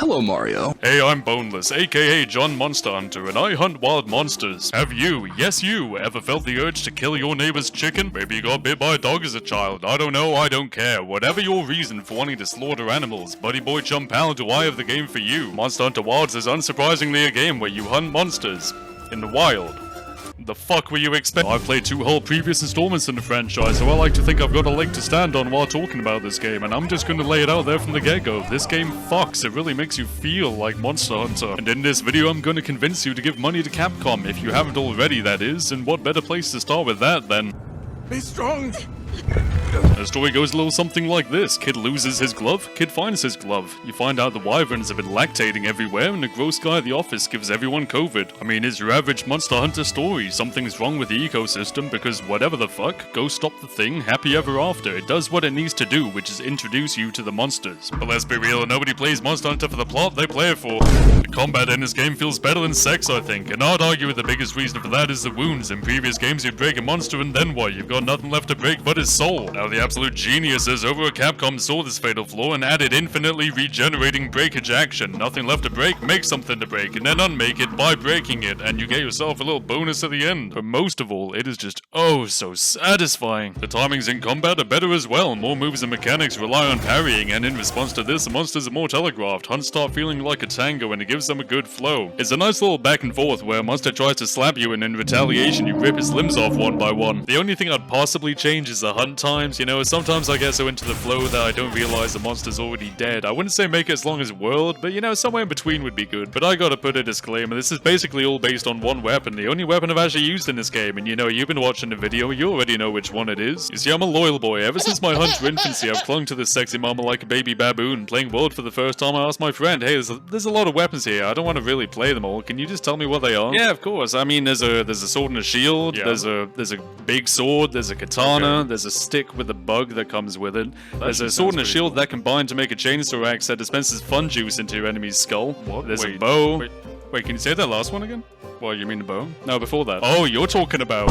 hello Mario. Hey, I'm Boneless, aka John Monster Hunter, and I hunt wild monsters. Have you, yes you, ever felt the urge to kill your neighbor's chicken? Maybe you got bit by a dog as a child. I don't know, I don't care. Whatever your reason for wanting to slaughter animals, buddy boy chum pal, do I have the game for you. Monster Hunter Wilds is unsurprisingly a game where you hunt monsters in the wild. The fuck were you expecting? I've played 2 whole previous installments in the franchise, so I like to think I've got a leg to stand on while talking about this game, and I'm just gonna lay it out there from the get-go. This game fucks. It really makes you feel like Monster Hunter. And in this video, I'm gonna convince you to give money to Capcom, if you haven't already, that is, and what better place to start with that than... Be strong! The story goes a little something like this. Kid loses his glove, kid finds his glove. You find out the wyverns have been lactating everywhere, and the gross guy at the office gives everyone COVID. I mean, it's your average Monster Hunter story. Something's wrong with the ecosystem because whatever the fuck, go stop the thing, happy ever after. It does what it needs to do, which is introduce you to the monsters. But let's be real, nobody plays Monster Hunter for the plot, they play it for. The combat in this game feels better than sex, I think, and I'd argue the biggest reason for that is the wounds. In previous games, you'd break a monster and then what? You've got nothing left to break but his soul. Now the absolute geniuses over at Capcom saw this fatal flaw and added infinitely regenerating breakage action. Nothing left to break, make something to break, and then unmake it by breaking it, and you get yourself a little bonus at the end. But most of all, it is just oh so satisfying. The timings in combat are better as well. More moves and mechanics rely on parrying, and in response to this, the monsters are more telegraphed. Hunts start feeling like a tango, and it gives them a good flow. It's a nice little back and forth where a monster tries to slap you, and in retaliation, you rip his limbs off one by one. The only thing I'd possibly change is the hunt times. You know, sometimes I get so into the flow that I don't realize the monster's already dead. I wouldn't say make it as long as World, but you know, somewhere in between would be good. But I gotta put a disclaimer, this is basically all based on one weapon, the only weapon I've actually used in this game, and you know, you've been watching the video, you already know which one it is. You see, I'm a loyal boy. Ever since my hunter infancy, I've clung to this sexy mama like a baby baboon. Playing World for the first time, I asked my friend, hey, there's a lot of weapons here, I don't want to really play them all, can you just tell me what they are? Yeah, of course. I mean, there's a sword and a shield, yeah. There's a big sword, there's a katana, okay. There's a stick with a bug that comes with it. There's a sword and a shield that combine to make a chainsaw axe that dispenses fun juice into your enemy's skull. What? There's a bow. Wait, can you say that last one again? What, you mean the bow? No, before that. Oh, you're talking about...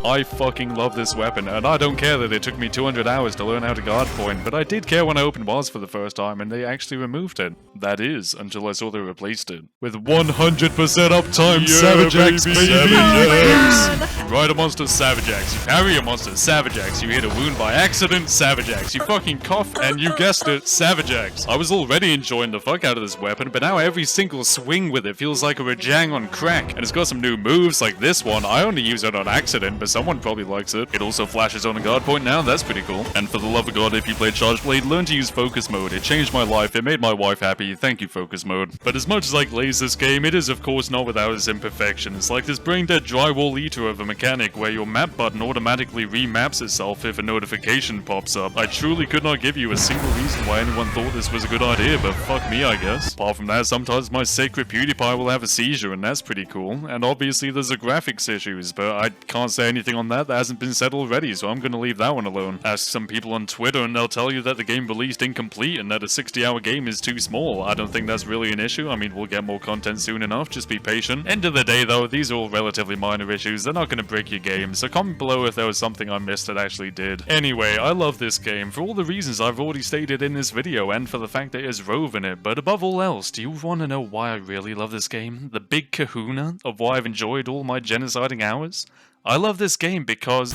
I fucking love this weapon, and I don't care that it took me 200 hours to learn how to guard point, but I did care when I opened WILDS for the first time, and they actually removed it. That is, until I saw they replaced it. With 100% uptime, yeah, Savage Axe, baby! Savage Axe! You ride a monster, Savage Axe. You parry a monster, Savage Axe. You hit a wound by accident, Savage Axe. You fucking cough, and you guessed it, Savage Axe. I was already enjoying the fuck out of this weapon, but now every single swing with it feels like a Rajang on crack. And it's got some new moves, like this one. I only use it on accident, but someone probably likes it. It also flashes on a guard point now, that's pretty cool. And for the love of God, if you play Charge Blade, learn to use focus mode. It changed my life, it made my wife happy, thank you focus mode. But as much as I glaze this game, it is of course not without its imperfections, like this brain-dead drywall eater of a mechanic where your map button automatically remaps itself if a notification pops up. I truly could not give you a single reason why anyone thought this was a good idea, but fuck me, I guess. Apart from that, sometimes my sacred PewDiePie will have a seizure, and that's pretty cool. And obviously there's the graphics issues, but I can't say anything on that hasn't been said already, so I'm gonna leave that one alone. Ask some people on Twitter and they'll tell you that the game released incomplete and that a 60-hour game is too small. I don't think that's really an issue. I mean, we'll get more content soon enough, just be patient. End of the day though, these are all relatively minor issues. They're not gonna break your game, so comment below if there was something I missed that actually did. Anyway, I love this game for all the reasons I've already stated in this video and for the fact that there's Rove in it, but above all else, do you want to know why I really love this game? The big kahuna of why I've enjoyed all my genociding hours? I love this game because...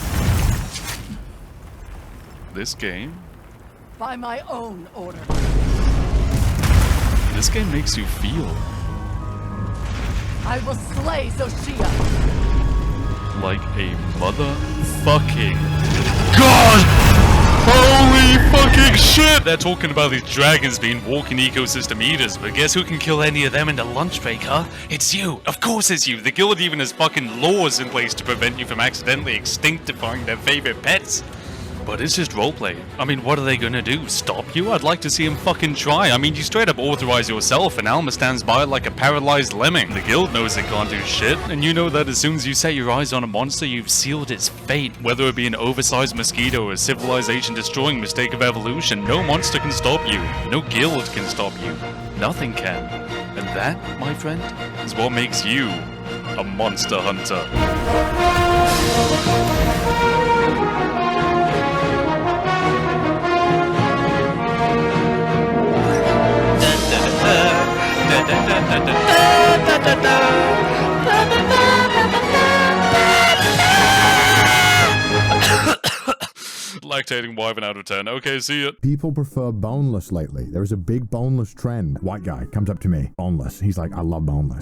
This game? By my own order. This game makes you feel. I will slay Zoshia. Like a motherfucking God! Holy fucking shit! They're talking about these dragons being walking ecosystem eaters, but guess who can kill any of them in the lunch break, huh? It's you! Of course it's you! The guild even has fucking laws in place to prevent you from accidentally extinctifying their favorite pets. But it's just roleplay. I mean, what are they gonna do? Stop you? I'd like to see him fucking try. I mean, you straight up authorize yourself and Alma stands by like a paralyzed lemming. The guild knows it can't do shit, and you know that as soon as you set your eyes on a monster, you've sealed its fate. Whether it be an oversized mosquito or a civilization-destroying mistake of evolution, no monster can stop you. No guild can stop you. Nothing can. And that, my friend, is what makes you a monster hunter. Lactating wyvern out of 10. Okay, see ya. People prefer boneless lately. There's a big boneless trend. White guy comes up to me, boneless. He's like, I love boneless.